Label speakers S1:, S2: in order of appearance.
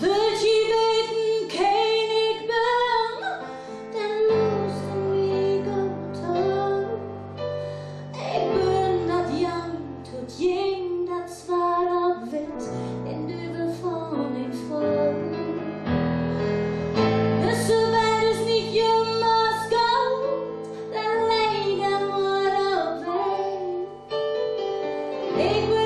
S1: Wilt je weten ken ik ben, dan luister wie goed op. Ik ben dat jong tot jing dat zwaar op wit en duvel van ik vol. Dus zover is niet je mascout, dan leg dan maar op weg. Ik ben